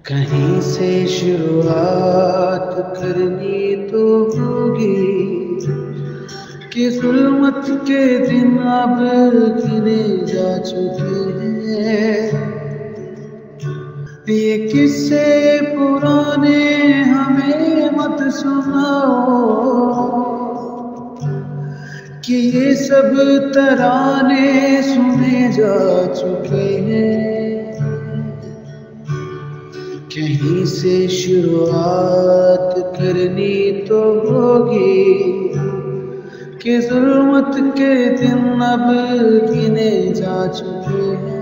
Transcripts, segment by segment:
कहीं से शुरुआत करनी तो होगी कि जुल्मत के दिन अब गिने जा चुके हैं। ये किस्से पुराने हमें मत सुनाओ कि ये सब तराने सुने जा चुके हैं। कहीं से शुरुआत करनी तो होगी कि जुल्मत के दिन अब गिने जा चुके हैं।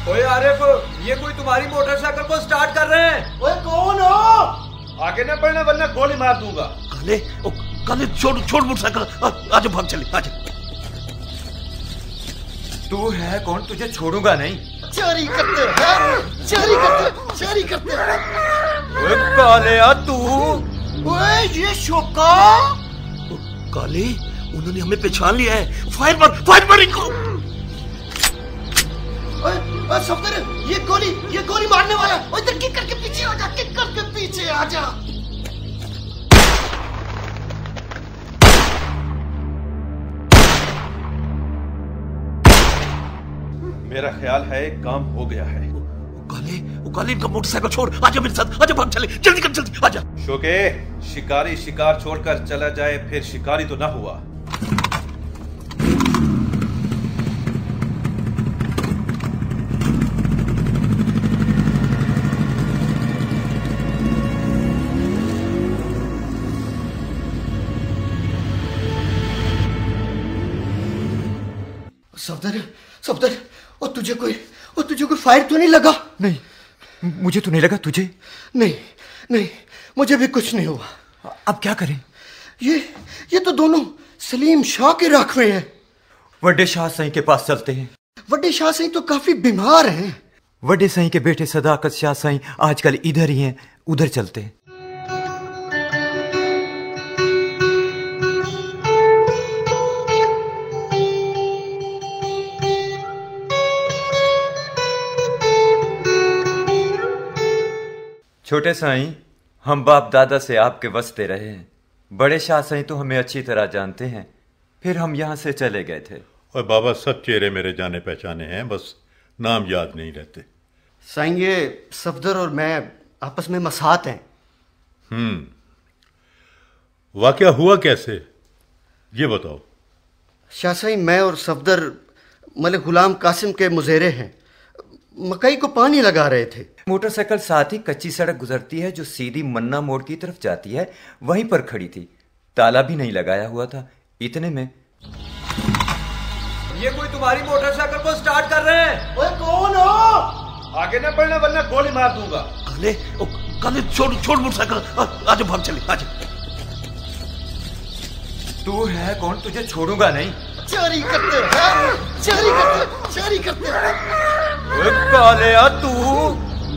ओए आरिफ, ये कोई तुम्हारी मोटरसाइकिल को स्टार्ट कर रहे हैं। ओए कौन हो? आगे न बढ़ना वरना गोली मार दूंगा। काले छोड़ मोटरसाइकिल, आजा भाग चले आजा। तू है कौन? तुझे छोड़ूंगा नहीं। चोरी करते हैं। ओए काले आ तू। ओए ये शोका। काले, उन्होंने हमें पहचान लिया है। फायर मार इनको। सफदर, ये गोली मारने वाला। इधर किक करके पीछे आ जा। मेरा ख्याल है काम हो गया है। काले इनका मोटरसाइकिल छोड़, आजा मेरे साथ, आजा भाग चले, जल्दी आजा। शोके, शिकारी शिकार छोड़कर चला जाए फिर शिकारी तो ना हुआ। सफदर, और तुझे कोई फायर तो नहीं लगा? नहीं, मुझे तो नहीं लगा। तुझे? नहीं, मुझे भी कुछ नहीं हुआ। अब क्या करें? ये तो दोनों सलीम शाह के राखवे हैं। वड्डे शाह साईं के पास चलते हैं। वड्डे शाह साईं तो काफी बीमार हैं। वड्डे साईं के बेटे सदाकत शाह साईं आजकल इधर ही हैं, उधर चलते हैं। छोटे साईं, हम बाप दादा से आपके वस्ते रहे हैं। बड़े शाह साईं तो हमें अच्छी तरह जानते हैं, फिर हम यहाँ से चले गए थे। और बाबा, सब चेहरे मेरे जाने पहचाने हैं, बस नाम याद नहीं रहते। साईं, ये सफदर और मैं आपस में मसात हैं। वाकया हुआ कैसे, ये बताओ। शाह साईं, मैं और सफदर मलिक गुलाम कासिम के मुजेरे हैं। मकई को पानी लगा रहे थे। मोटरसाइकिल साथ ही कच्ची सड़क गुजरती है जो सीधी मन्ना मोड़ की तरफ जाती है, वहीं पर खड़ी थी। ताला भी नहीं लगाया हुआ था। इतने में ये कोई तुम्हारी मोटरसाइकिल को स्टार्ट कर रहे हैं। ओए कौन हो? आगे न बढ़ना वरना गोली मार दूंगा। काले छोड़ मोटरसाइकिल, आजा भाग चले आजा। तू है कौन? तुझे छोड़ूंगा नहीं। चोरी करते हैं। ओए काले आ तू।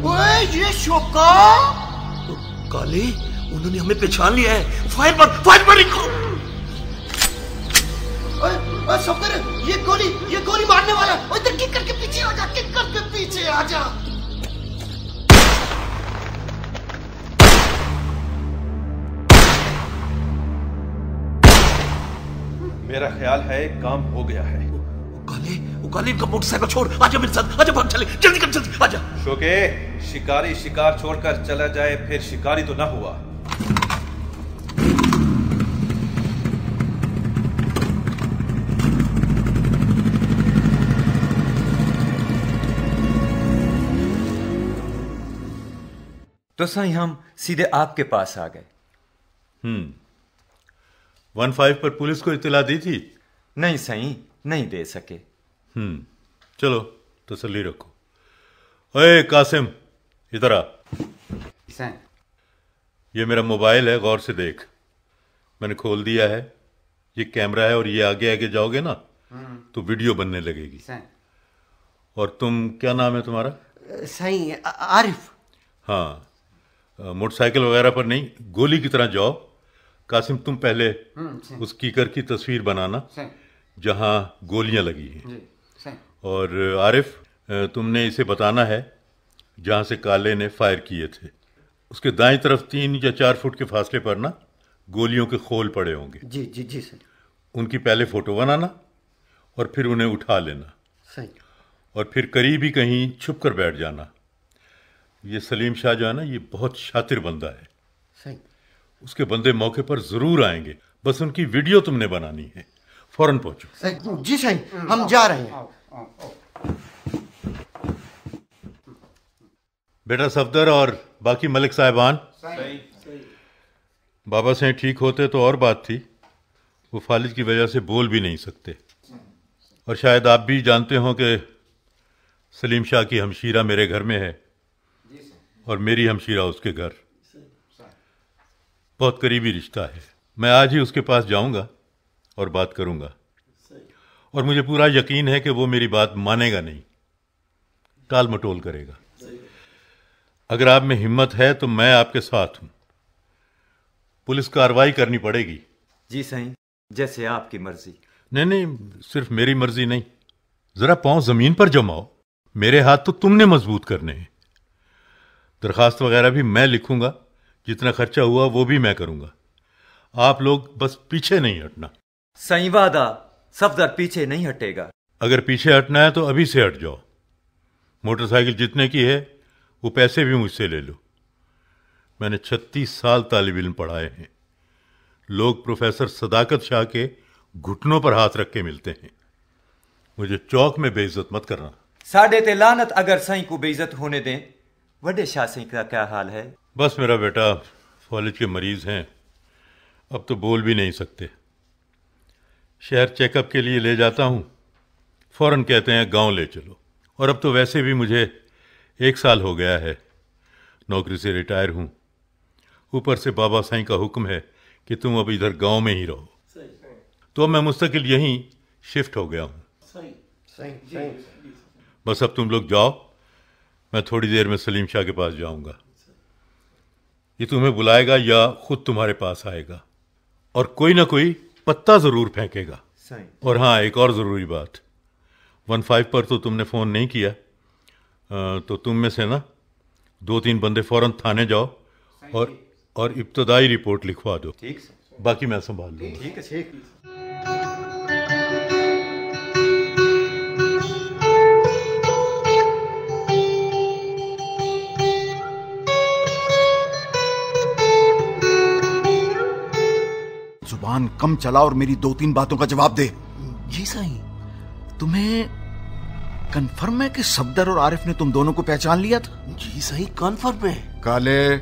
ओए ये शोका। काले, उन्होंने हमें पहचान लिया है। फायर मार इनको। ओए सफदर, ये गोली मारने वाला। इधर किक करके पीछे आ जा। मेरा ख्याल है काम हो गया है। काले इनका मोटरसाइकिल छोड़, आजा मेरे साथ, आजा भाग चले, जल्दी आजा। शोके, शिकारी शिकार छोड़कर चला जाए फिर शिकारी तो ना हुआ। तो साईं, हम सीधे आपके पास आ गए। 15 पर पुलिस को इत्तला दी थी? नहीं सही, नहीं दे सके। चलो तसल्ली रखो। ओए कासिम, इधर आ। साईं। ये मेरा मोबाइल है, गौर से देख। मैंने खोल दिया है, ये कैमरा है, और ये आगे आगे जाओगे ना तो वीडियो बनने लगेगी। साईं। और तुम, क्या नाम है तुम्हारा? साईं आरिफ। हाँ, मोटरसाइकिल वगैरह पर नहीं, गोली की तरह जाओ। कासिम, तुम पहले उस कीकर की तस्वीर बनाना जहाँ गोलियां लगी हैं। और आरिफ, तुमने इसे बताना है जहाँ से काले ने फायर किए थे, उसके दाईं तरफ 3 या 4 फुट के फासले पर ना गोलियों के खोल पड़े होंगे। जी जी जी सर। उनकी पहले फोटो बनाना और फिर उन्हें उठा लेना। सही। और फिर करीब ही कहीं छुप कर बैठ जाना। ये सलीम शाह जो है ना, ये बहुत शातिर बंदा है। सही। उसके बंदे मौके पर जरूर आएंगे, बस उनकी वीडियो तुमने बनानी है। फौरन पहुंचो। सही। जी सही, हम जा रहे हैं। बेटा सफदर और बाकी मलिक साहिबान, बाबा साईं ठीक होते तो और बात थी, वो फालिज की वजह से बोल भी नहीं सकते। और शायद आप भी जानते हो कि सलीम शाह की हमशीरा मेरे घर में है और मेरी हमशीरा उसके घर। बहुत करीबी रिश्ता है। मैं आज ही उसके पास जाऊंगा और बात करूंगा, और मुझे पूरा यकीन है कि वो मेरी बात मानेगा नहीं, टाल मटोल करेगा। अगर आप में हिम्मत है तो मैं आपके साथ हूं। पुलिस कार्रवाई करनी पड़ेगी। जी सही, जैसे आपकी मर्जी। नहीं नहीं, सिर्फ मेरी मर्जी नहीं, जरा पांव जमीन पर जमाओ। मेरे हाथ तो तुमने मजबूत करने हैं। दरखास्त वगैरह भी मैं लिखूंगा, जितना खर्चा हुआ वो भी मैं करूंगा। आप लोग बस पीछे नहीं हटना। सही वादा, सफदर पीछे नहीं हटेगा। अगर पीछे हटना है तो अभी से हट जाओ। मोटरसाइकिल जितने की है वो पैसे भी मुझसे ले लो। मैंने 36 साल तालिब इल्म पढ़ाए हैं। लोग प्रोफेसर सदाकत शाह के घुटनों पर हाथ रख के मिलते हैं। मुझे चौक में बेइज्जत मत करना। साढ़े ते लानत अगर सही को बेइज्जत होने दें। वड्डे शाह सही का क्या हाल है? बस मेरा बेटा फॉलिज के मरीज हैं, अब तो बोल भी नहीं सकते। शहर चेकअप के लिए ले जाता हूं, फौरन कहते हैं गांव ले चलो। और अब तो वैसे भी मुझे 1 साल हो गया है, नौकरी से रिटायर हूं। ऊपर से बाबा साईं का हुक्म है कि तुम अब इधर गांव में ही रहो, तो मैं मुस्तकिल यहीं शिफ्ट हो गया हूं। बस अब तुम लोग जाओ, मैं थोड़ी देर में सलीम शाह के पास जाऊंगा। ये तुम्हें बुलाएगा या खुद तुम्हारे पास आएगा, और कोई ना कोई पत्ता जरूर फेंकेगा। और हाँ, एक और जरूरी बात, 15 पर तो तुमने फोन नहीं किया, तो तुम में से ना 2-3 बंदे फौरन थाने जाओ और इब्तदाई रिपोर्ट लिखवा दो। ठीक, बाकी मैं संभाल लूंगा। ठीक है। ठीक। जुबान कम चला और मेरी 2-3 बातों का जवाब दे। जी साईं। तुम्हें कंफर्म है कि सफदर और आरिफ ने तुम दोनों को पहचान लिया था? जी सही, कंफर्म है। काले?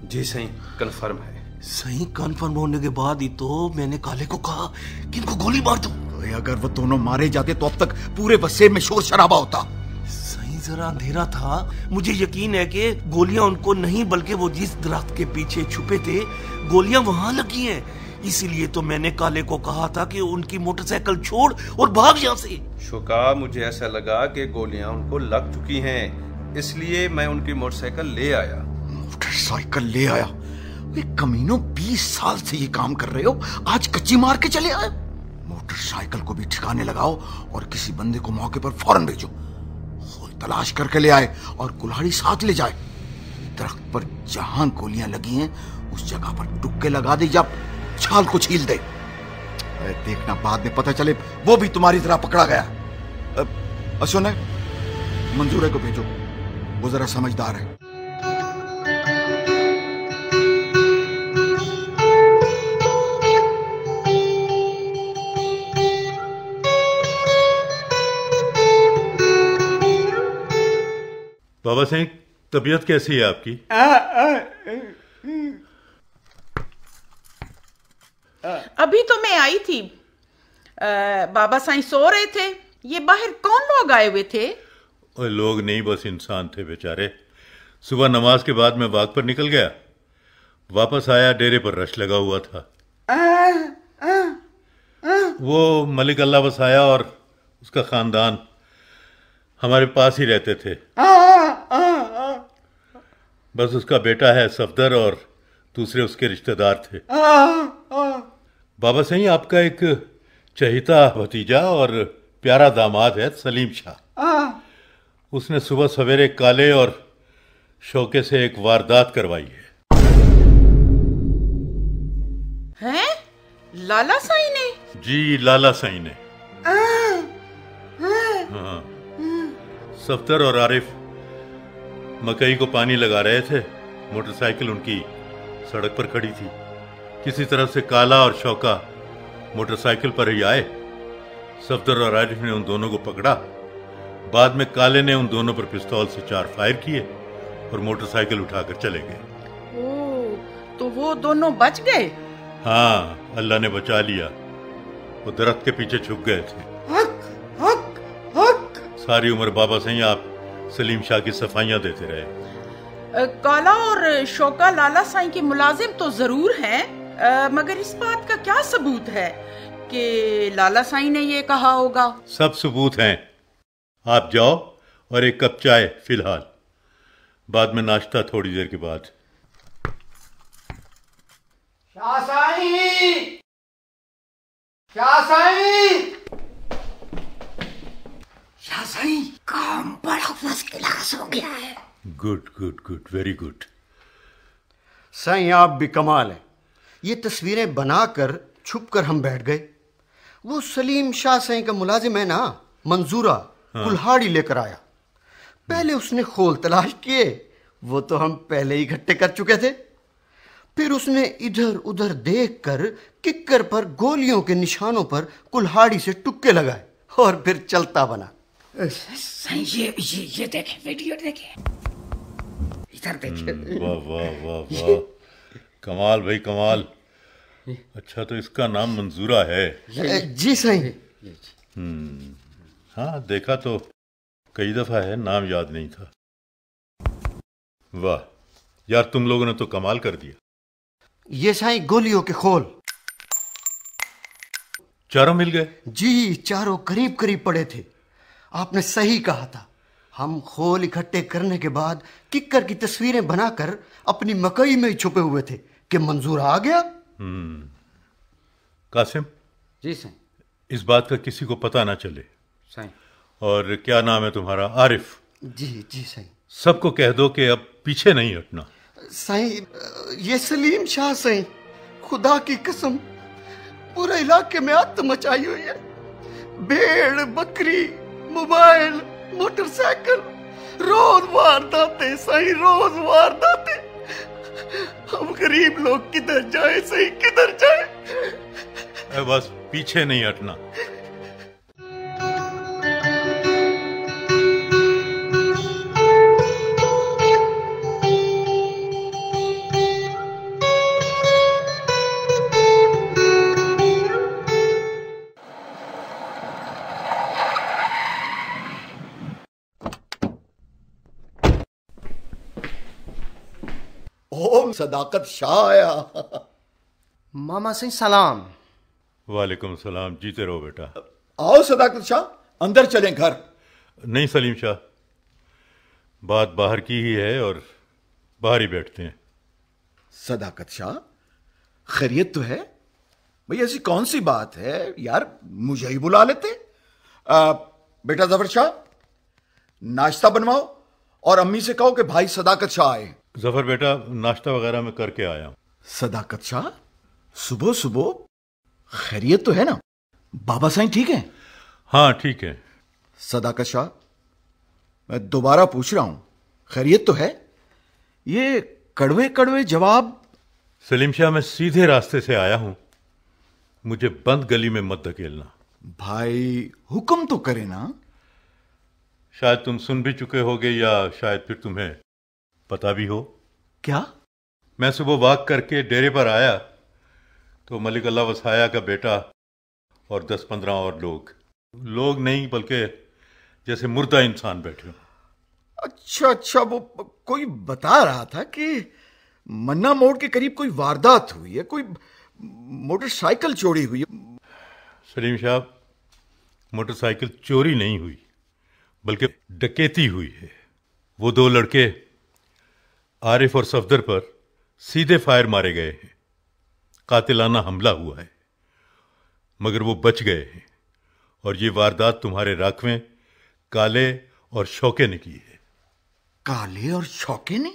जी सही, कंफर्म है। सही, कंफर्म होने के बाद ही तो मैंने काले को कहा कि इनको गोली मार दो। अगर वो दोनों मारे जाते तो अब तक पूरे वसेब में शोर शराबा होता। सही, जरा अंधेरा था। मुझे यकीन है कि गोलियां उनको नहीं, बल्कि वो जिस दरख्त के पीछे छुपे थे गोलियां वहां लगी हैं। इसीलिए तो मैंने काले को कहा था कि उनकी मोटरसाइकिल छोड़ और भाग यहाँ से। शुका, मुझे ऐसा लगा कि गोलियां उनको लग चुकी हैं, इसलिए मैं उनकी मोटरसाइकिल ले आया। मोटरसाइकिल ले आया? वे कमीनों 20 साल से ये काम कर रहे हो, आज कच्ची मार के चले आए। मोटरसाइकिल को भी ठिकाने लगाओ और किसी बंदे को मौके पर फौरन भेजो। तलाश करके ले आए और कुल्हाड़ी साथ ले जाए। दरख्त पर जहां गोलियां लगी हैं उस जगह पर टुक्के लगा दे या छाल को छील दे। देखना बाद में पता चले वो भी तुम्हारी तरह पकड़ा गया। सुने, मंजूरे को भेजो, वो जरा समझदार है। बाबा सिंह, तबीयत कैसी है आपकी? अभी तो मैं आई थी। बाबा साईं सो रहे थे। ये बाहर कौन लोग आए हुए थे? लोग नहीं, बस इंसान थे बेचारे। सुबह नमाज के बाद मैं वाक पर निकल गया। वापस आया, डेरे पर रश लगा हुआ था। वो मलिक अल्लाह वसाया और उसका खानदान हमारे पास ही रहते थे। बस उसका बेटा है सफदर और दूसरे उसके रिश्तेदार थे। बाबा सही आपका एक चहेता भतीजा और प्यारा दामाद है सलीम शाह। उसने सुबह सवेरे काले और शौके से एक वारदात करवाई है। हैं? लाला साईं ने? जी, लाला साईं ने। हाँ। सफदर और आरिफ मकई को पानी लगा रहे थे। मोटरसाइकिल उनकी सड़क पर खड़ी थी। किसी तरफ से काला और शौका मोटरसाइकिल पर ही आए। सफदर और आरिफ ने उन दोनों को पकड़ा। बाद में काले ने उन दोनों पर पिस्तौल से 4 फायर किए और मोटरसाइकिल उठाकर चले गए। ओह, तो वो दोनों बच गए? हाँ, अल्लाह ने बचा लिया। वो दरख्त के पीछे छुप गए थे। सारी उम्र बाबा सही आप सलीम शाह की सफाइयां देते रहे। काला और शौका लाला साईं के मुलाजिम तो जरूर हैं, मगर इस बात का क्या सबूत है कि लाला साईं ने ये कहा होगा? सब सबूत हैं। आप जाओ और एक कप चाय फिलहाल, बाद में नाश्ता थोड़ी देर के बाद। शाह साईं! शाह साईं! शाह साईं, काम बड़ा फर्स्ट क्लास हो गया है। Good good good, very good. Sai आप भी कमाल है। ये तस्वीरें बनाकर छुपकर हम बैठ गए। वो सलीम शाह साईं का मुलाजिम है ना, मंजूरा, कुल्हाड़ी लेकर आया। पहले उसने खोल तलाश किए, वो तो हम पहले ही इकट्ठे कर चुके थे। फिर उसने इधर उधर देखकर किक्कर पर गोलियों के निशानों पर कुल्हाड़ी से टुक्के लगाए और फिर चलता बना। साईं ये देखे, वीडियो देखे, इधर देखे। वाह वाह वाह वाह, कमाल भाई कमाल। अच्छा, तो इसका नाम मंजूरा है? जी साईं। हाँ, देखा तो कई दफा है, नाम याद नहीं था। वाह यार, तुम लोगों ने तो कमाल कर दिया। ये साईं गोलियों के खोल। चारों मिल गए? जी, चारों करीब करीब पड़े थे। आपने सही कहा था। हम खोल इकट्ठे करने के बाद किक्कर की तस्वीरें बनाकर अपनी मकई में ही छुपे हुए थे कि मंजूर आ गया। कासिम। जी साईं। इस बात का किसी को पता ना चले। साईं। और क्या नाम है तुम्हारा? आरिफ। जी जी साईं। सबको कह दो कि अब पीछे नहीं हटना। साईं, ये सलीम शाह साईं, खुदा की कसम पूरे इलाके में आत्म मचाई हुई है। भेड़, बकरी, मोबाइल, मोटरसाइकिल, रोज वारदातें साईं, रोज वारदातें। हम गरीब लोग किधर जाए सही, किधर जाए? बस पीछे नहीं हटना। ओम सदाकत शाह आया। मामा सिंह सलाम। वालेकुम सलाम, जीते रहो बेटा। आओ सदाकत शाह, अंदर चलें घर। नहीं सलीम शाह, बात बाहर की ही है और बाहर ही बैठते हैं। सदाकत शाह, खैरियत तो है भाई? ऐसी कौन सी बात है यार, मुझे ही बुला लेते। बेटा जफर शाह, नाश्ता बनवाओ और अम्मी से कहो कि भाई सदाकत शाह आए। जफर बेटा, नाश्ता वगैरह मैं करके आया हूं। सदाकत शाह, सुबह सुबह खैरियत तो है ना? बाबा साईं ठीक है? हाँ ठीक है। सदाकत शाह, मैं दोबारा पूछ रहा हूं, खैरियत तो है? ये कड़वे कड़वे जवाब। सलीम शाह, मैं सीधे रास्ते से आया हूं, मुझे बंद गली में मत धकेलना। भाई हुक्म तो करे ना। शायद तुम सुन भी चुके होगे या शायद फिर तुम्हें पता भी हो। क्या? मैं सुबह वॉक करके डेरे पर आया तो मलिक अल्लाह वसाया का बेटा और 10-15 और लोग नहीं बल्कि जैसे मुर्दा इंसान बैठे हो। अच्छा, वो कोई बता रहा था कि मन्ना मोड़ के करीब कोई वारदात हुई है, कोई मोटरसाइकिल चोरी हुई है। सलीम साहब, मोटरसाइकिल चोरी नहीं हुई बल्कि डकैती हुई है। वो 2 लड़के आरिफ और सफदर पर सीधे फायर मारे गए हैं। कातिलाना हमला हुआ है, मगर वो बच गए हैं और ये वारदात तुम्हारे राखवें काले और शौके ने की है। काले और शौके ने?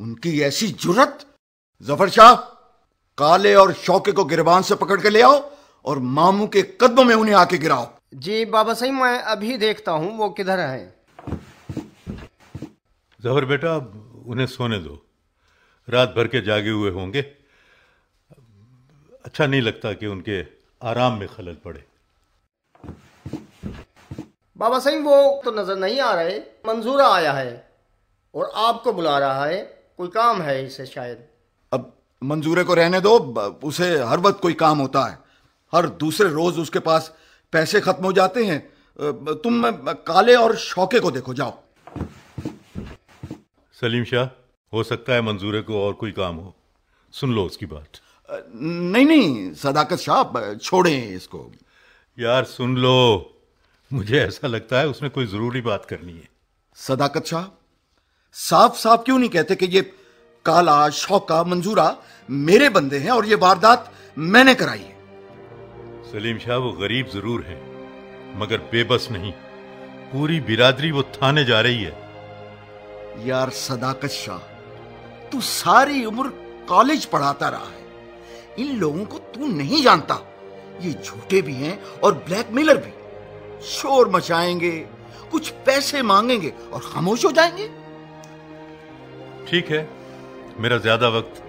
उनकी ऐसी जुर्रत! जफर शाह, काले और शौके को गिरबान से पकड़ के ले आओ और मामू के कदमों में उन्हें आके गिराओ। जी बाबा सही, मैं अभी देखता हूं वो किधर है। जफर बेटा, उन्हें सोने दो, रात भर के जागे हुए होंगे। अच्छा नहीं लगता कि उनके आराम में खलल पड़े। बाबा सही, वो तो नजर नहीं आ रहे। मंजूरा आया है और आपको बुला रहा है, कोई काम है इसे शायद। अब मंजूरे को रहने दो, उसे हर वक्त कोई काम होता है। हर दूसरे रोज उसके पास पैसे खत्म हो जाते हैं। तुम काले और शौके को देखो, जाओ। सलीम शाह, हो सकता है मंजूरे को और कोई काम हो, सुन लो उसकी बात। नहीं सदाकत शाह, छोड़ें इसको। यार सुन लो, मुझे ऐसा लगता है उसने कोई जरूरी बात करनी है। सदाकत शाह, साफ साफ क्यों नहीं कहते कि ये काला शौका मंजूरा मेरे बंदे हैं और ये वारदात मैंने कराई है? सलीम शाह, वो गरीब जरूर है मगर बेबस नहीं। पूरी बिरादरी वो थाने जा रही है। यार सदाकत शाह, तू सारी उम्र कॉलेज पढ़ाता रहा है, इन लोगों को तू नहीं जानता। ये झूठे भी हैं और ब्लैकमेलर भी। शोर मचाएंगे, कुछ पैसे मांगेंगे और खामोश हो जाएंगे। ठीक है, मेरा ज्यादा वक्त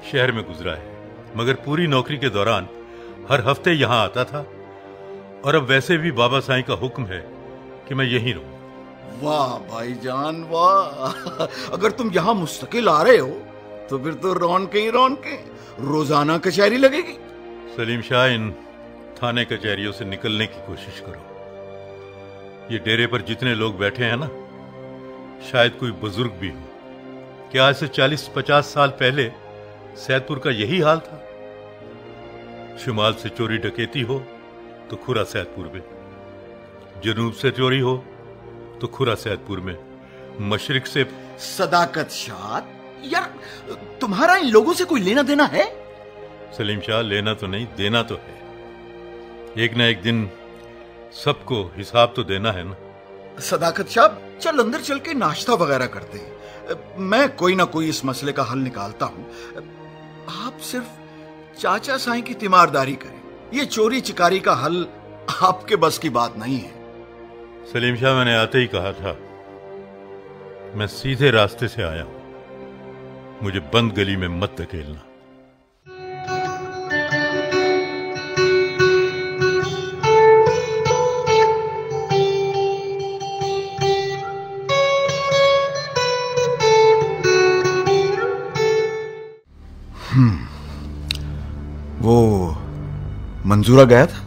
शहर में गुजरा है, मगर पूरी नौकरी के दौरान हर हफ्ते यहां आता था और अब वैसे भी बाबा साईं का हुक्म है कि मैं यहीं रहूं। वाह भाईजान वाह! अगर तुम यहां मुस्तकिल आ रहे हो तो फिर तो रौनकें ही रौनकें, रोजाना कचहरी लगेगी। सलीम शाह, इन थाने कचहरियों से निकलने की कोशिश करो। ये डेरे पर जितने लोग बैठे हैं ना, शायद कोई बुजुर्ग भी हो। क्या आज से 40-50 साल पहले सैदपुर का यही हाल था? शुमाल से चोरी डकैती हो तो खुरा सैदपुर में, जनूब से चोरी हो तो खुरा सैदपुर में, मशरिक से। सदाकत शाह, यार तुम्हारा इन लोगों से कोई लेना देना है? सलीम शाह, लेना तो नहीं, देना तो है। एक ना एक दिन सबको हिसाब तो देना है ना। सदाकत शाह, चल अंदर चल के नाश्ता वगैरह करते हैं। मैं कोई ना कोई इस मसले का हल निकालता हूं। आप सिर्फ चाचा साईं की तीमारदारी करें। ये चोरी चिकारी का हल आपके बस की बात नहीं है। सलीम शाह, मैंने आते ही कहा था मैं सीधे रास्ते से आया हूं, मुझे बंद गली में मत धकेलना। वो मंजूरा गया था?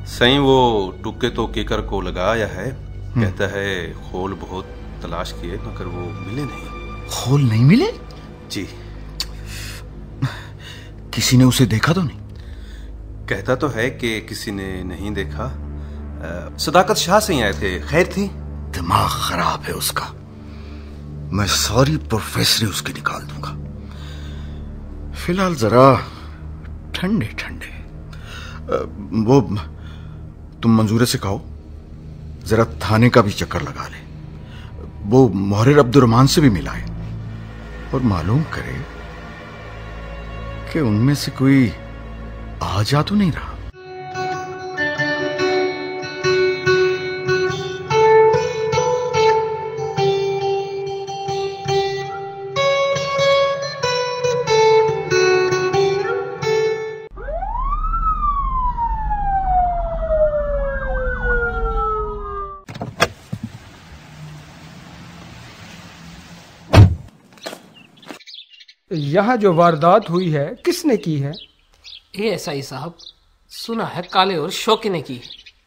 सही, वो टुक्के तो केकर को लगाया है। कहता है खोल बहुत तलाश किए मगर वो मिले नहीं। खोल नहीं मिले? जी। किसी ने उसे देखा तो नहीं? कहता तो है कि किसी ने नहीं देखा। सदाकत शाह से ही आए थे, खैर थी। दिमाग खराब है उसका। मैं सारी प्रोफेसरी उसकी निकाल दूंगा। फिलहाल जरा ठंडे ठंडे। वो तुम मंजूरे से कहो जरा थाने का भी चक्कर लगा ले। वो मोहर्रिर अब्दुर्रहमान से भी मिला है और मालूम करे कि उनमें से कोई आ जा तो नहीं रहा। यहाँ जो वारदात हुई है किसने की है? एएसआई साहब, सुना है काले और शौके ने की।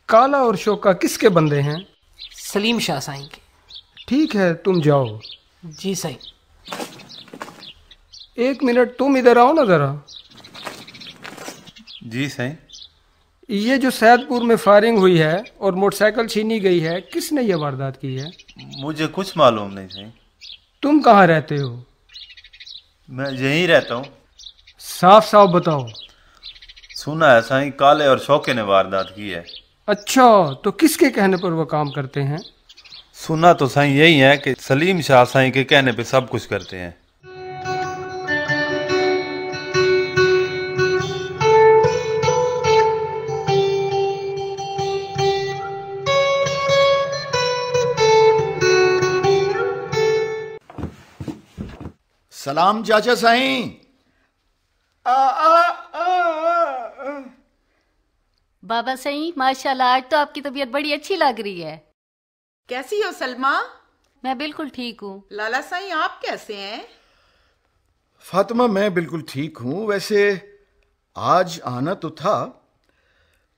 काला और शौका किसके बंदे हैं? सलीम शाह साईं के। ठीक है, तुम जाओ। जी सही। 1 मिनट तुम इधर आओ ना जरा। जी सही। ये जो सैदपुर में फायरिंग हुई है और मोटरसाइकिल छीनी गई है, किसने ये वारदात की है? मुझे कुछ मालूम नहीं सही। तुम कहाँ रहते हो? मैं यहीं रहता हूँ। साफ साफ बताओ। सुना है साईं काले और शौके ने वारदात की है। अच्छा, तो किसके कहने पर वो काम करते हैं? सुना तो साईं यही है कि सलीम शाह साईं के कहने पे सब कुछ करते हैं। सलाम चाचा साईं। बाबा सही, माशाल्लाह आज तो आपकी तबीयत बड़ी अच्छी लग रही है। कैसी हो सलमा? मैं बिल्कुल ठीक हूँ। लाला साईं आप कैसे हैं? फातिमा मैं बिल्कुल ठीक हूं। वैसे आज आना तो था,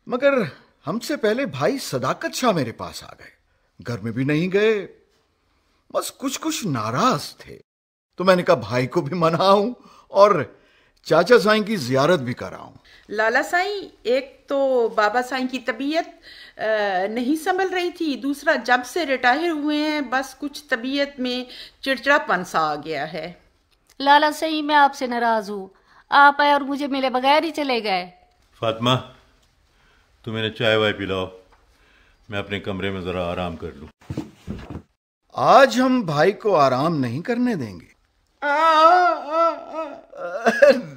मगर हमसे पहले भाई सदाकत शाह मेरे पास आ गए। घर में भी नहीं गए, बस कुछ कुछ नाराज थे। तो मैंने कहा भाई को भी मनाऊं और चाचा साईं की जियारत भी कराऊं। लाला साईं, एक तो बाबा साईं की तबीयत नहीं संभल रही थी, दूसरा जब से रिटायर हुए हैं बस कुछ तबीयत में चिड़चिड़ापन सा आ गया है। लाला सही, मैं आपसे नाराज हूँ। आप आए और मुझे मिले बगैर ही चले गए। फातिमा, तुम मेरे चाय वाय पिलाओ, मैं अपने कमरे में जरा आराम कर लूं। आज हम भाई को आराम नहीं करने देंगे।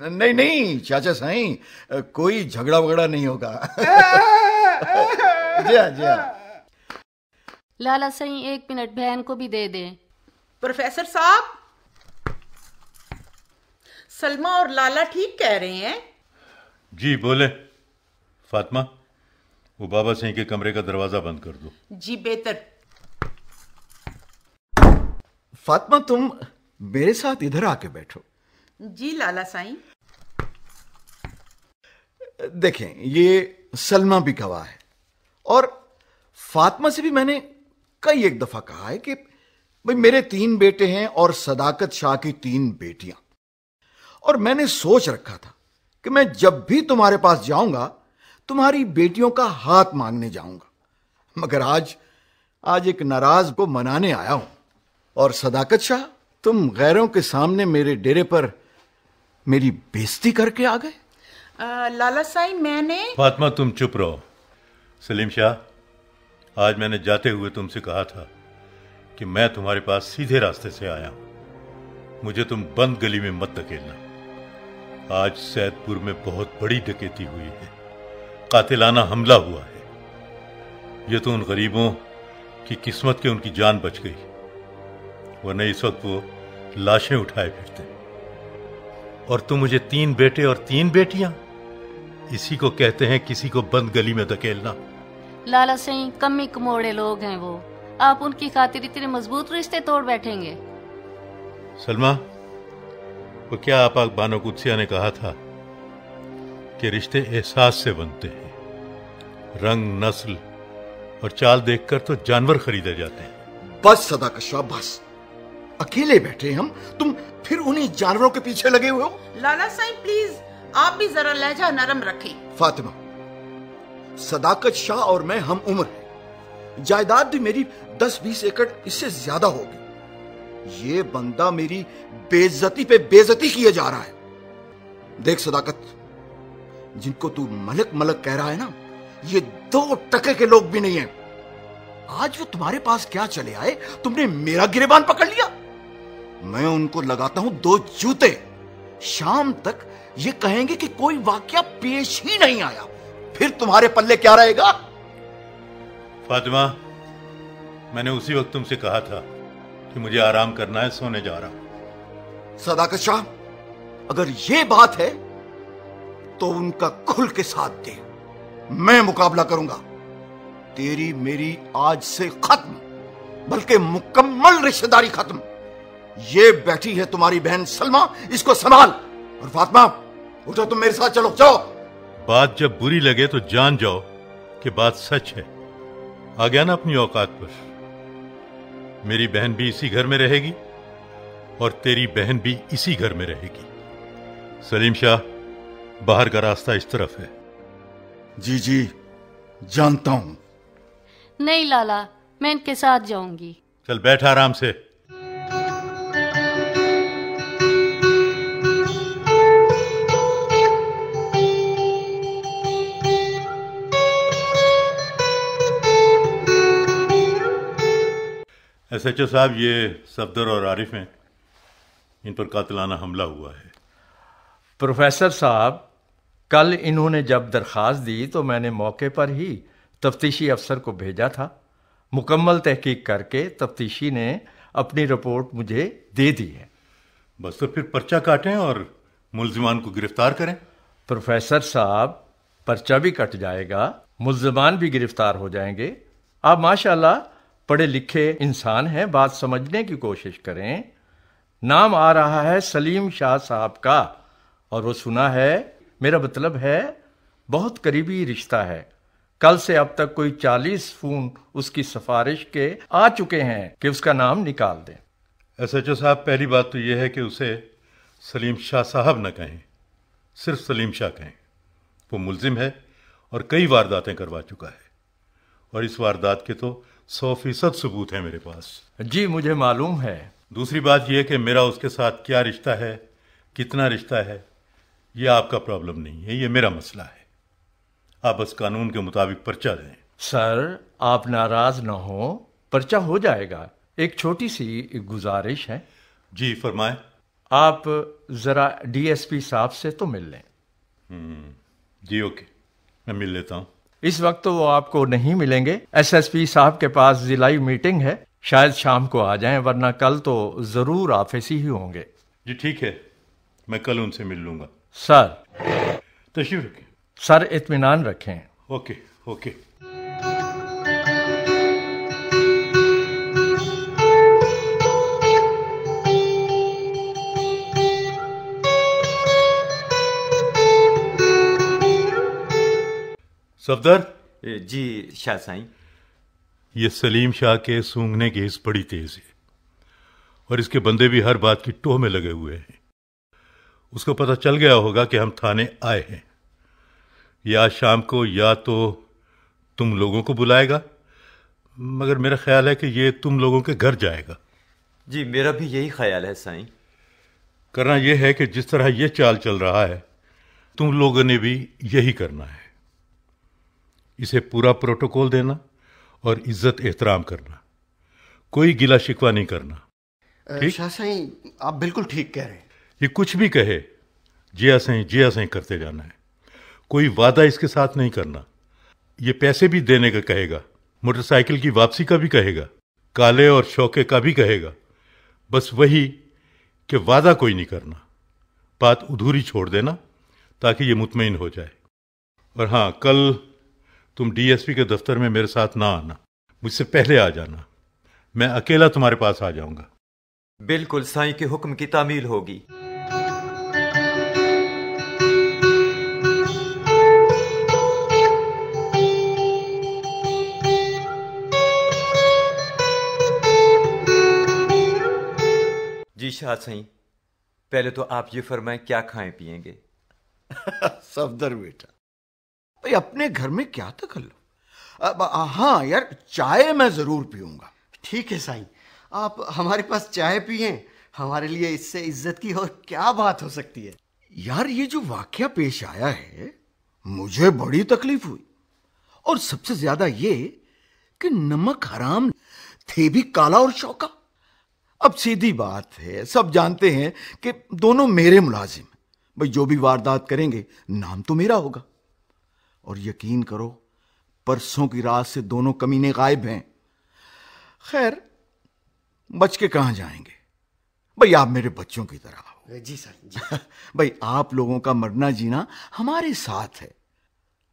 नहीं नहीं चाचा साईं, कोई झगड़ा वगड़ा नहीं होगा। जी हाँ। लाला सही, 1 मिनट बहन को भी दे दें। प्रोफेसर साहब, सलमा और लाला ठीक कह रहे हैं। जी बोले। फातिमा, वो बाबा सिंह के कमरे का दरवाजा बंद कर दो। जी बेहतर। फातिमा तुम मेरे साथ इधर आके बैठो। जी लाला साईं। देखें, ये सलमा भी गवाह है और फातिमा से भी मैंने कई एक दफा कहा है कि भाई मेरे 3 बेटे हैं और सदाकत शाह की 3 बेटियां, और मैंने सोच रखा था कि मैं जब भी तुम्हारे पास जाऊंगा तुम्हारी बेटियों का हाथ मांगने जाऊंगा, मगर आज एक नाराज को मनाने आया हूं। और सदाकत शाह, तुम गैरों के सामने मेरे डेरे पर मेरी बेइज्जती करके आ गए। लाला साईं, मैंने। फातिमा तुम चुप रहो। सलीम शाह, आज मैंने जाते हुए तुमसे कहा था कि मैं तुम्हारे पास सीधे रास्ते से आया हूं, मुझे तुम बंद गली में मत धकेलना। आज सैदपुर में बहुत बड़ी डकैती हुई है, कातिलाना हमला हुआ है। ये तो उन गरीबों की किस्मत के उनकी जान बच गई, वरना इस वक्त वो लाशें उठाए फिरते। और तुम मुझे 3 बेटे और 3 बेटियां, इसी को कहते हैं किसी को बंद गली में धकेलना। लाला सिंह कमी कमोड़े लोग हैं वो, आप उनकी खातिर इतने मजबूत रिश्ते तोड़ बैठेंगे। सलमा, वो क्या आपाक बानो कुदसिया ने कहा था कि रिश्ते एहसास से बनते हैं, रंग, नस्ल और चाल देखकर तो जानवर खरीदे जाते हैं। बस सदाकत शाह, बस। अकेले बैठे हम, तुम फिर उन्हीं जानवरों के पीछे लगे हुए हो। लाला साईं प्लीज, आप भी जरा लहजा नरम रखें। फातिमा, सदाकत शाह और मैं हम उम्र हैं, जायदाद भी मेरी 10-20 एकड़ इससे ज्यादा होगी। ये बंदा मेरी बेइज्जती पे बेइज्जती किए जा रहा है। देख सदाकत, जिनको तू मलक मलक कह रहा है ना, ये 2 टके के लोग भी नहीं है। आज वो तुम्हारे पास क्या चले आए, तुमने मेरा गिरेबान पकड़ लिया। मैं उनको लगाता हूं 2 जूते। शाम तक ये कहेंगे कि कोई वाकया पेश ही नहीं आया, फिर तुम्हारे पल्ले क्या रहेगा। फातिमा, मैंने उसी वक्त तुमसे कहा था कि मुझे आराम करना है, सोने जा रहा हूं। सदाकत शाह, अगर ये बात है तो उनका खुल के साथ दे, मैं मुकाबला करूंगा। तेरी मेरी आज से खत्म, बल्कि मुकम्मल रिश्तेदारी खत्म। ये बैठी है तुम्हारी बहन सलमा, इसको संभाल। और फातिमा, उठो, तुम मेरे साथ चलो। जाओ। बात जब बुरी लगे तो जान जाओ कि बात सच है। आ गया ना अपनी औकात पर। मेरी बहन भी इसी घर में रहेगी और तेरी बहन भी इसी घर में रहेगी। सलीम शाह, बाहर का रास्ता इस तरफ है। जी जी जानता हूं। नहीं लाला, मैं इनके साथ जाऊंगी। चल बैठ आराम से। SHO साहब, ये सफदर और आरिफ हैं, इन पर कातिलाना हमला हुआ है। प्रोफेसर साहब, कल इन्होंने जब दरख्वास्त दी तो मैंने मौके पर ही तफ्तीशी अफसर को भेजा था। मुकम्मल तहकीक करके तफ्तीशी ने अपनी रिपोर्ट मुझे दे दी है। बस तो फिर पर्चा काटें और मुल्जिमान को गिरफ्तार करें। प्रोफेसर साहब, पर्चा भी कट जाएगा, मुल्जिमान भी गिरफ्तार हो जाएंगे। आप माशाल्लाह पढ़े लिखे इंसान हैं, बात समझने की कोशिश करें। नाम आ रहा है सलीम शाह साहब का, और वो सुना है, मेरा मतलब है बहुत करीबी रिश्ता है। कल से अब तक कोई 40 फोन उसकी सिफारिश के आ चुके हैं कि उसका नाम निकाल दें। SHO साहब, पहली बात तो यह है कि उसे सलीम शाह साहब न कहें, सिर्फ सलीम शाह कहें। वो मुल्जिम है और कई वारदातें करवा चुका है, और इस वारदात के तो 100% सबूत है मेरे पास। जी मुझे मालूम है। दूसरी बात यह कि मेरा उसके साथ क्या रिश्ता है, कितना रिश्ता है, यह आपका प्रॉब्लम नहीं है, यह मेरा मसला है। आप बस कानून के मुताबिक पर्चा दें। सर, आप नाराज ना हो, पर्चा हो जाएगा। एक छोटी सी गुजारिश है। जी फरमाएं। आप जरा DSP साहब से तो मिल लें। जी ओके, मैं मिल लेता हूँ। इस वक्त तो वो आपको नहीं मिलेंगे, SSP साहब के पास जिलाई मीटिंग है, शायद शाम को आ जाएं, वरना कल तो जरूर ऑफिस ही होंगे। जी ठीक है, मैं कल उनसे मिल लूंगा। सर तशरीफ रखें। सर इत्मीनान रखें। Okay okay. सफदर। जी शाह साईं। ये सलीम शाह के सूंघने की हिस्स बड़ी तेज है, और इसके बंदे भी हर बात की टोह में लगे हुए हैं। उसको पता चल गया होगा कि हम थाने आए हैं। ये आज शाम को या तो तुम लोगों को बुलाएगा, मगर मेरा ख्याल है कि ये तुम लोगों के घर जाएगा। जी मेरा भी यही ख्याल है साईं। करना यह है कि जिस तरह यह चाल चल रहा है, तुम लोगों ने भी यही करना है। इसे पूरा प्रोटोकॉल देना और इज्जत एहतराम करना, कोई गिला शिकवा नहीं करना। ठीक? शाह साईं, आप बिल्कुल ठीक कह रहे हैं। ये कुछ भी कहे, जिया सही करते जाना है। कोई वादा इसके साथ नहीं करना। ये पैसे भी देने का कहेगा, मोटरसाइकिल की वापसी का भी कहेगा, काले और शौके का भी कहेगा। बस वही कि वादा कोई नहीं करना, बात अधूरी छोड़ देना ताकि ये मुतमईन हो जाए। और हाँ, कल तुम DSP के दफ्तर में मेरे साथ ना आना, मुझसे पहले आ जाना। मैं अकेला तुम्हारे पास आ जाऊंगा। बिल्कुल साईं के हुक्म की तामील होगी। जी शाह साईं, पहले तो आप ये फरमाएं क्या खाएं पिएंगे। सफदर बेटा, भाई अपने घर में क्या तकल्लुफ। हाँ यार, चाय मैं जरूर पीऊंगा। ठीक है साईं, आप हमारे पास चाय पिए, हमारे लिए इससे इज्जत की और क्या बात हो सकती है। यार ये जो वाकया पेश आया है, मुझे बड़ी तकलीफ हुई, और सबसे ज्यादा ये कि नमक हराम थे भी काला और शौका। अब सीधी बात है, सब जानते हैं कि दोनों मेरे मुलाजिम, भाई जो भी वारदात करेंगे नाम तो मेरा होगा। और यकीन करो, परसों की रात से दोनों कमीने गायब हैं। खैर, बच के कहां जाएंगे, भाई आप मेरे बच्चों की तरह हो। जी सर जी। भाई आप लोगों का मरना जीना हमारे साथ है।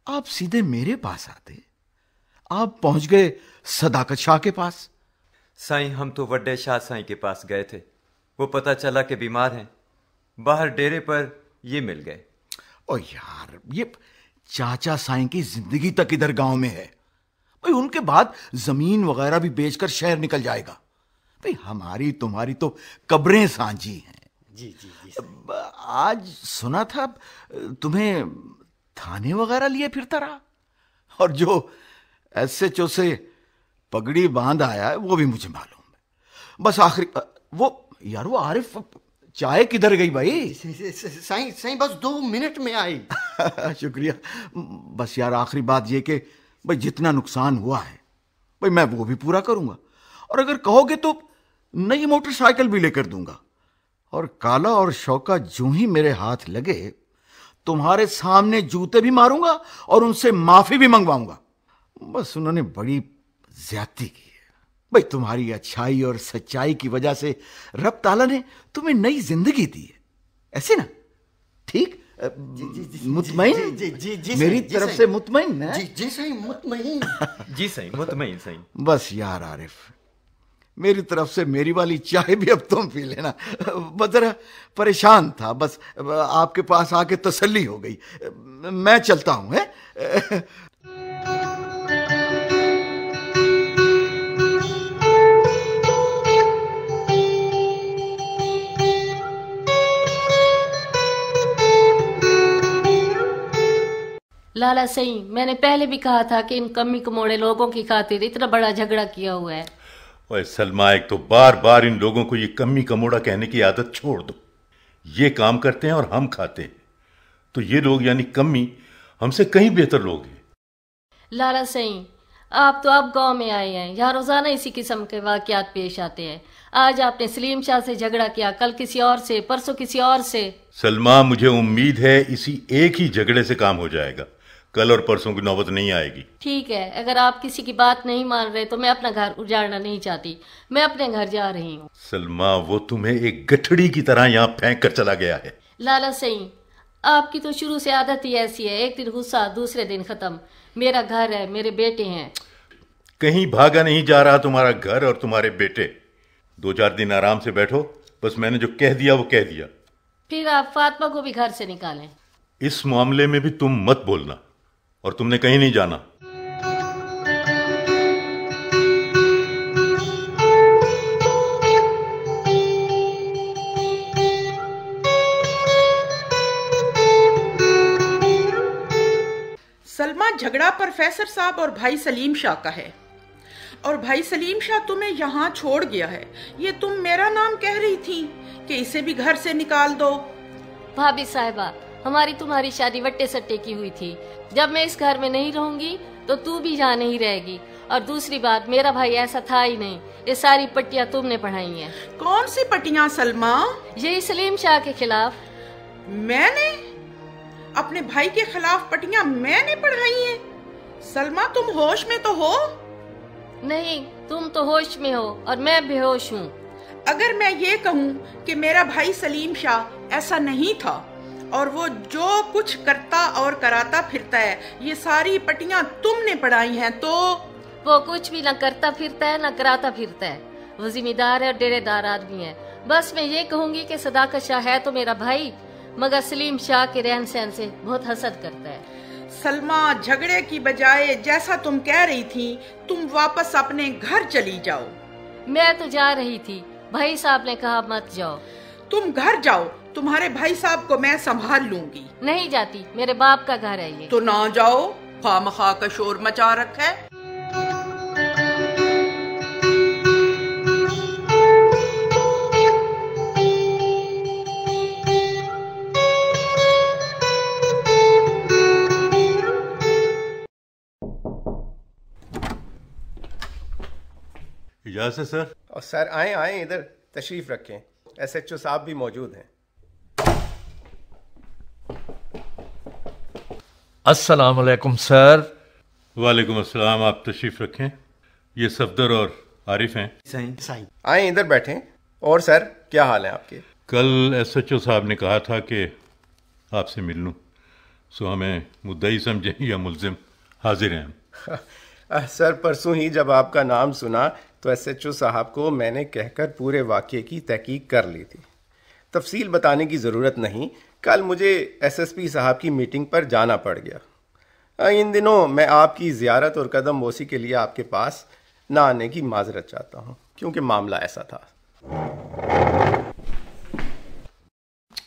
आप सीधे मेरे पास आते, आप पहुंच गए सदाकत शाह के पास। साईं, हम तो वड्डे शाह साईं के पास गए थे, वो पता चला कि बीमार हैं, बाहर डेरे पर ये मिल गए। ओ यार, ये चाचा साईं की जिंदगी तक इधर गांव में है, भाई उनके बाद जमीन वगैरह भी बेचकर शहर निकल जाएगा। भाई हमारी तुम्हारी तो कब्रें सांझी हैं। जी जी जी। आज सुना था तुम्हें थाने वगैरह लिए फिरता रहा, और जो SHO से पगड़ी बांध आया है वो भी मुझे मालूम है। बस आखिरी वो आरिफ चाय किधर गई भाई? साईं बस 2 मिनट में आई। शुक्रिया। बस यार आखिरी बात ये कि भाई जितना नुकसान हुआ है भाई मैं वो भी पूरा करूंगा, और अगर कहोगे तो नई मोटरसाइकिल भी लेकर दूंगा। और काला और शौका जो ही मेरे हाथ लगे तुम्हारे सामने जूते भी मारूंगा और उनसे माफी भी मंगवाऊंगा। बस उन्होंने बड़ी ज्यादती की है भाई, तुम्हारी अच्छाई और सच्चाई की वजह से रब ताला ने तुम्हें नई जिंदगी दी है, ऐसे ना? ठीक? मुतमईन? मेरी तरफ से मुतमईन है? जी सही मुतमईन। जी सही मुतमईन सही। बस यार आरिफ, मेरी तरफ से मेरी वाली चाय भी अब तुम पी लेना। बस जरा परेशान था, बस आपके पास आके तसल्ली हो गई। मैं चलता हूं। है लाला सही, मैंने पहले भी कहा था कि इन कमी कमोड़े लोगों की खातिर इतना बड़ा झगड़ा किया हुआ है। ओए सलमा, एक तो बार बार इन लोगों को ये कमी कमोड़ा कहने की आदत छोड़ दो। ये काम करते हैं और हम खाते हैं, तो ये लोग यानी कमी हमसे कहीं बेहतर लोग हैं। लाला सही, आप तो अब गांव में आए हैं, यहाँ रोजाना इसी किस्म के वाकयात पेश आते हैं। आज आपने सलीम शाह से झगड़ा किया, कल किसी और से, परसों किसी और से। सलमा, मुझे उम्मीद है इसी एक ही झगड़े से काम हो जाएगा, कल और परसों की नौबत नहीं आएगी। ठीक है, अगर आप किसी की बात नहीं मान रहे तो मैं अपना घर उजाड़ना नहीं चाहती, मैं अपने घर जा रही हूँ। सलमा, वो तुम्हें एक गठड़ी की तरह यहाँ फेंक कर चला गया है। लाला सही, आपकी तो शुरू से आदत ही ऐसी है, एक दिन गुस्सा दूसरे दिन खत्म। मेरा घर है, मेरे बेटे हैं। कहीं भागा नहीं जा रहा तुम्हारा घर और तुम्हारे बेटे। 2-4 दिन आराम से बैठो, बस मैंने जो कह दिया वो कह दिया। फिर आप फातिमा को भी घर से निकालें। इस मामले में भी तुम मत बोलना, और तुमने कहीं नहीं जाना। सलमा, झगड़ा प्रोफेसर साहब और भाई सलीम शाह का है, और भाई सलीम शाह तुम्हें यहाँ छोड़ गया है। ये तुम मेरा नाम कह रही थी कि इसे भी घर से निकाल दो। भाभी साहिबा, हमारी तुम्हारी शादी वट्टे सट्टे की हुई थी। जब मैं इस घर में नहीं रहूंगी तो तू भी यहाँ नहीं रहेगी। और दूसरी बात, मेरा भाई ऐसा था ही नहीं। ये सारी पट्टियां तुमने पढ़ाई हैं। कौन सी पट्टियां सलमा? यही सलीम शाह के खिलाफ। मैंने अपने भाई के खिलाफ पट्टियां मैंने पढ़ाई हैं? सलमा, तुम होश में तो हो? नहीं, तुम तो होश में हो और मैं बेहोश हूँ। अगर मैं ये कहूँ कि मेरा भाई सलीम शाह ऐसा नहीं था और वो जो कुछ करता और कराता फिरता है, ये सारी पट्टियां तुमने पढ़ाई हैं, तो वो कुछ भी न करता फिरता है न कराता फिरता है। वो जिम्मेदार है और डेरेदार आदमी है। बस मैं ये कहूंगी कि सदाकत शाह है तो मेरा भाई, मगर सलीम शाह के रहन सहन से बहुत हसद करता है। सलमा, झगड़े की बजाय जैसा तुम कह रही थी, तुम वापस अपने घर चली जाओ। मैं तो जा रही थी, भाई साहब ने कहा मत जाओ। तुम घर जाओ, तुम्हारे भाई साहब को मैं संभाल लूंगी। नहीं जाती, मेरे बाप का घर है ये। तो ना जाओ, खामखा का शोर मचा रखा है। इजाज़त है सर। और सर आए आए, इधर तशरीफ रखें, SHO साहब भी मौजूद हैं। अस्सलाम वालेकुम सर। वालेकुम अस्सलाम, आप तशरीफ रखें। ये सफदर और आरिफ हैं। साईं आए इधर बैठें। और सर, क्या हाल है आपके? कल SHO साहब ने कहा था कि आपसे मिल लूं, सो हमें मुद्दई समझें या मुल्जिम। हाजिर हैं हम। सर, परसों ही जब आपका नाम सुना तो SHO साहब को मैंने कहकर पूरे वाक़ये की तहकीक कर ली थी। तफसील बताने की ज़रूरत नहीं, कल मुझे SSP साहब की मीटिंग पर जाना पड़ गया। इन दिनों मैं आपकी ज़ियारत और कदम बोसी के लिए आपके पास ना आने की माजरत चाहता हूँ। क्योंकि मामला ऐसा था।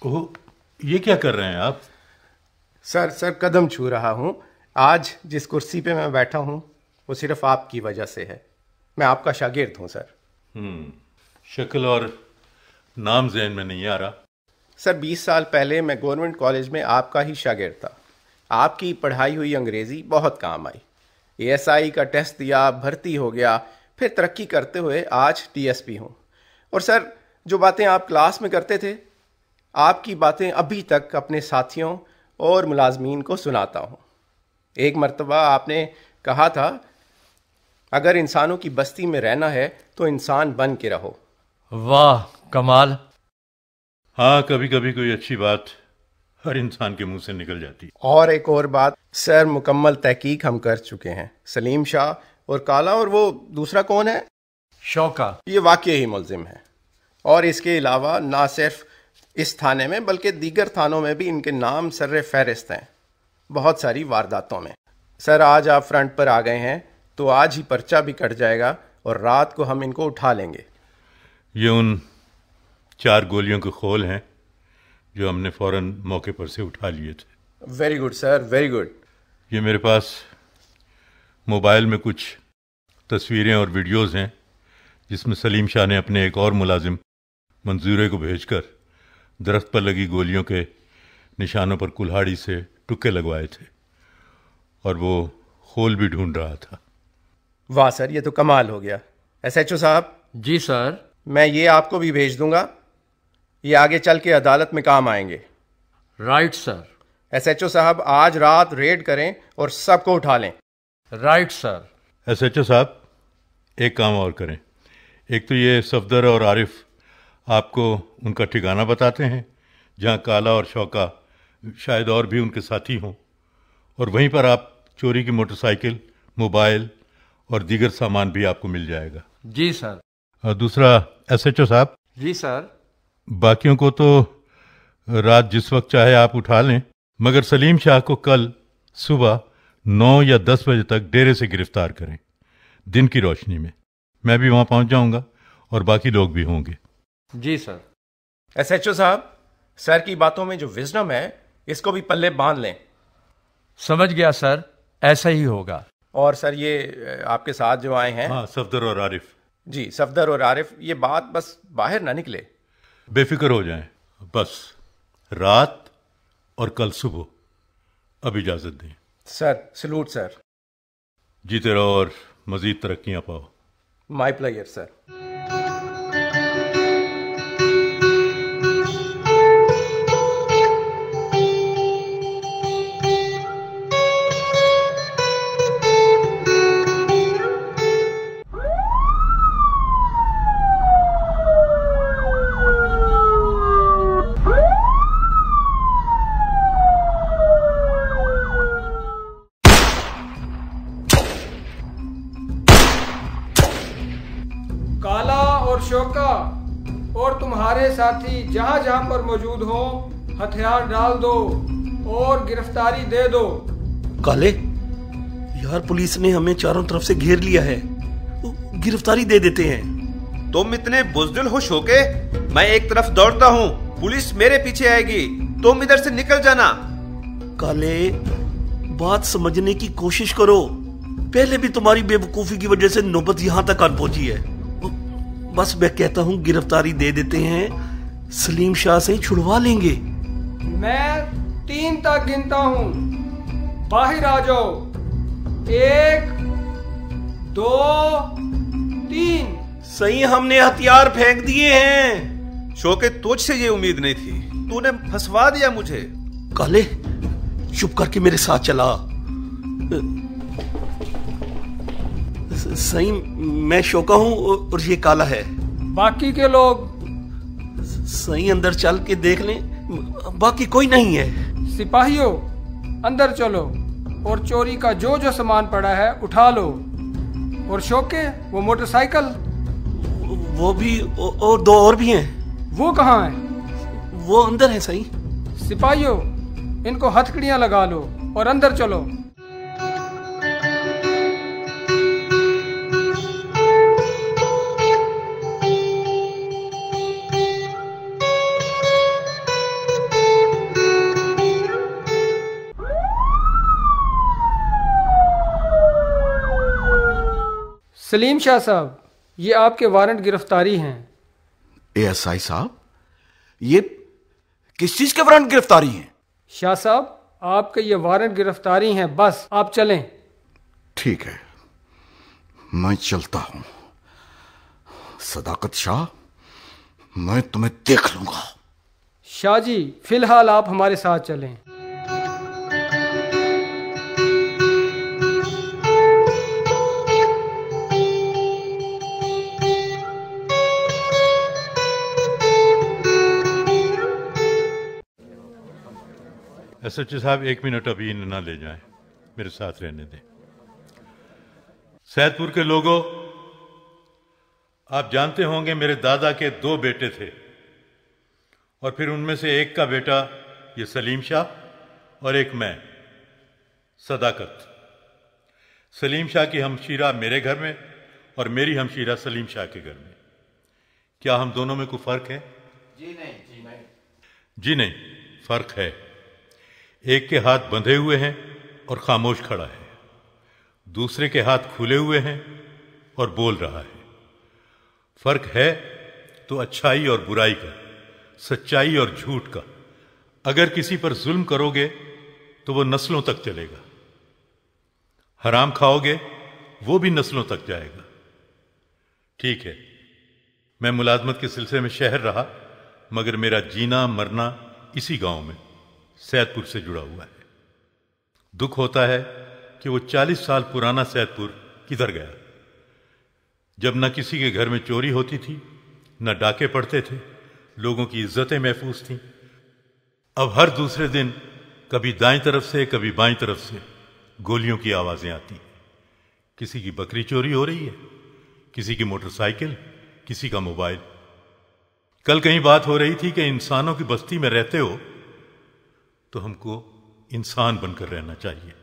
ओह, ये क्या कर रहे हैं आप? सर कदम छू रहा हूं। आज जिस कुर्सी पे मैं बैठा हूं वो सिर्फ आपकी वजह से है। मैं आपका शागिर्द हूं सर। शक्ल और नाम ज़हन में नहीं आ रहा। सर 20 साल पहले मैं गवर्नमेंट कॉलेज में आपका ही शागिर्द था। आपकी पढ़ाई हुई अंग्रेज़ी बहुत काम आई। ASI का टेस्ट दिया, भर्ती हो गया, फिर तरक्की करते हुए आज DSP हूँ। और सर जो बातें आप क्लास में करते थे, आपकी बातें अभी तक अपने साथियों और मुलाजमीन को सुनाता हूँ। एक मर्तबा आपने कहा था, अगर इंसानों की बस्ती में रहना है तो इंसान बन के रहो। वाह कमाल। हाँ, कभी कभी कोई अच्छी बात हर इंसान के मुंह से निकल जाती है। और एक और बात सर, मुकम्मल तहकीक हम कर चुके हैं। सलीम शाह और काला और वो दूसरा कौन है, शौका, ये वाकई ही मुल्जिम है। और इसके अलावा ना सिर्फ इस थाने में बल्कि दीगर थानों में भी इनके नाम सर्रे फहरिस्त हैं, बहुत सारी वारदातों में। सर आज आप फ्रंट पर आ गए हैं तो आज ही पर्चा भी कट जाएगा और रात को हम इनको उठा लेंगे। ये उन 4 गोलियों के खोल हैं जो हमने फौरन मौके पर से उठा लिए थे। Very good sir, very good. ये मेरे पास मोबाइल में कुछ तस्वीरें और वीडियोस हैं जिसमें सलीम शाह ने अपने एक और मुलाजिम मंजूरे को भेजकर दरख्त पर लगी गोलियों के निशानों पर कुल्हाड़ी से टुक्के लगवाए थे और वो खोल भी ढूंढ रहा था। वाह सर, ये तो कमाल हो गया। SHO साहब। जी सर। मैं ये आपको भी भेज दूंगा, ये आगे चल के अदालत में काम आएंगे। Right sir. SHO साहब आज रात रेड करें और सबको उठा लें। Right sir. SHO साहब एक काम और करें। एक तो ये सफदर और आरिफ आपको उनका ठिकाना बताते हैं जहाँ काला और शौका, शायद और भी उनके साथी हों, और वहीं पर आप चोरी की मोटरसाइकिल, मोबाइल और दीगर सामान भी आपको मिल जाएगा। जी सर। और दूसरा SHO साहब। जी सर। बाकियों को तो रात जिस वक्त चाहे आप उठा लें, मगर सलीम शाह को कल सुबह 9 या 10 बजे तक डेरे से गिरफ्तार करें, दिन की रोशनी में। मैं भी वहां पहुंच जाऊंगा और बाकी लोग भी होंगे। जी सर। SHO साहब, सर की बातों में जो विजडम है इसको भी पल्ले बांध लें। समझ गया सर, ऐसा ही होगा। और सर ये आपके साथ जो आए हैं, हाँ, सफदर और आरिफ। जी, सफदर और आरिफ, ये बात बस बाहर ना निकले। बेफिक्र हो जाएं, बस रात और कल सुबह। अब इजाजत दें। Sir salute sir. जीते रहो और मजीद तरक्कियां पाओ। My player sir. शौका और तुम्हारे साथी जहां जहां पर मौजूद हो हथियार डाल दो और गिरफ्तारी दे दो। काले, यार पुलिस ने हमें चारों तरफ से घेर लिया है, गिरफ्तारी दे देते हैं। तुम इतने बुजदिल हो शोके? मैं एक तरफ दौड़ता हूँ, पुलिस मेरे पीछे आएगी, तुम इधर से निकल जाना। काले, बात समझने की कोशिश करो। पहले भी तुम्हारी बेवकूफी की वजह से नौबत यहां तक आ पहुंची है। बस मैं कहता हूं गिरफ्तारी दे देते हैं, सलीम शाह से छुड़वा लेंगे। मैं 3 तक गिनता हूं, बाहर आ जाओ। 1 2 3। सही, हमने हथियार फेंक दिए हैं। शोके, तुझसे ये उम्मीद नहीं थी, तूने फंसवा दिया मुझे। काले, चुप करके मेरे साथ चला। सही, मैं शौका हूं और ये काला है। बाकी के लोग? सही, अंदर चल के देख लें, बाकी कोई नहीं है। सिपाहियों, अंदर चलो और चोरी का जो जो सामान पड़ा है उठा लो। और शौके, वो मोटरसाइकिल? वो भी, और 2 और भी हैं। वो कहाँ हैं? वो अंदर है। सही। सिपाहियों, इनको हथकड़ियां लगा लो और अंदर चलो। सलीम शाह साहब, ये आपके वारंट गिरफ्तारी हैं। एएसआई साहब, ये किस चीज के वारंट गिरफ्तारी हैं? शाह साहब, आपके ये वारंट गिरफ्तारी हैं, बस आप चलें। ठीक है, मैं चलता हूं। सदाकत शाह, मैं तुम्हें देख लूंगा। शाह जी, फिलहाल आप हमारे साथ चलें। एसएचओ साहब, 1 मिनट अभी इन्हें ना ले जाएं, मेरे साथ रहने दें। सैदपुर के लोगों, आप जानते होंगे मेरे दादा के 2 बेटे थे और फिर उनमें से एक का बेटा ये सलीम शाह और एक मैं, सदाकत। सलीम शाह की हमशीरा मेरे घर में और मेरी हमशीरा सलीम शाह के घर में। क्या हम दोनों में कोई फर्क है? जी नहीं, जी नहीं। जी नहीं, फर्क है। एक के हाथ बंधे हुए हैं और खामोश खड़ा है, दूसरे के हाथ खुले हुए हैं और बोल रहा है। फर्क है तो अच्छाई और बुराई का, सच्चाई और झूठ का। अगर किसी पर जुल्म करोगे तो वो नस्लों तक चलेगा, हराम खाओगे वो भी नस्लों तक जाएगा। ठीक है, मैं मुलाजमत के सिलसिले में शहर रहा, मगर मेरा जीना मरना इसी गांव में सैदपुर से जुड़ा हुआ है। दुख होता है कि वो 40 साल पुराना सैदपुर किधर गया, जब न किसी के घर में चोरी होती थी, न डाके पड़ते थे, लोगों की इज्जतें महफूज थीं। अब हर दूसरे दिन कभी दाईं तरफ से कभी बाईं तरफ से गोलियों की आवाजें आती हैं। किसी की बकरी चोरी हो रही है, किसी की मोटरसाइकिल, किसी का मोबाइल। कल कहीं बात हो रही थी कि इंसानों की बस्ती में रहते हो तो हमको इंसान बनकर रहना चाहिए।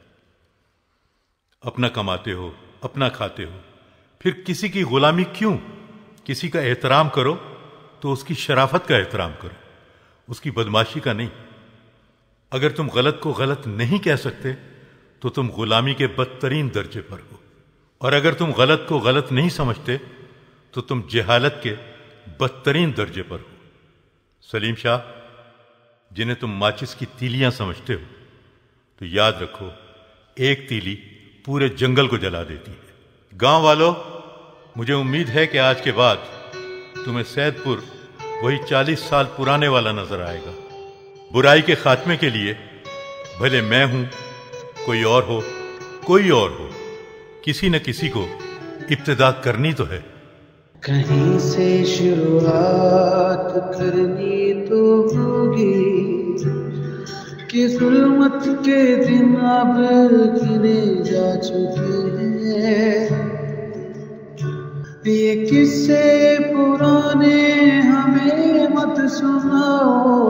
अपना कमाते हो, अपना खाते हो, फिर किसी की गुलामी क्यों? किसी का एहतराम करो तो उसकी शराफत का एहतराम करो, उसकी बदमाशी का नहीं। अगर तुम गलत को गलत नहीं कह सकते तो तुम गुलामी के बदतरीन दर्जे पर हो, और अगर तुम गलत को गलत नहीं समझते तो तुम जहालत के बदतरीन दर्जे पर हो। सलीम शाह, जिन्हें तुम माचिस की तीलियां समझते हो, तो याद रखो, एक तीली पूरे जंगल को जला देती है। गांव वालों, मुझे उम्मीद है कि आज के बाद तुम्हें सैदपुर वही 40 साल पुराने वाला नजर आएगा। बुराई के खात्मे के लिए भले मैं हूं, कोई और हो, कोई और हो, किसी न किसी को इब्तिदा करनी तो है। कहीं से शुरुआत करनी तो होगी कि जुल्मत के दिन अब गिने जा चुके हैं। ये किस्से पुराने हमें मत सुनाओ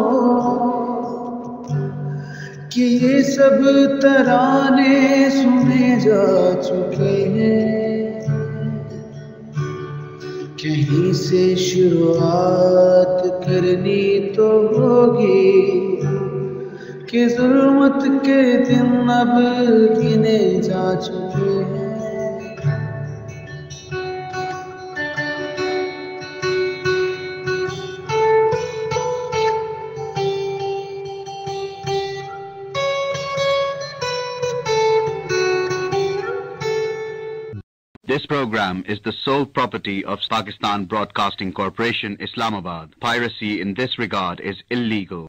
कि ये सब तराने सुने जा चुके हैं। कहीं से शुरुआत करनी तो होगी कि जुल्मत के दिन अब गिने जा चुके हैं। This program is the sole property of Pakistan Broadcasting Corporation, Islamabad. Piracy in this regard is illegal.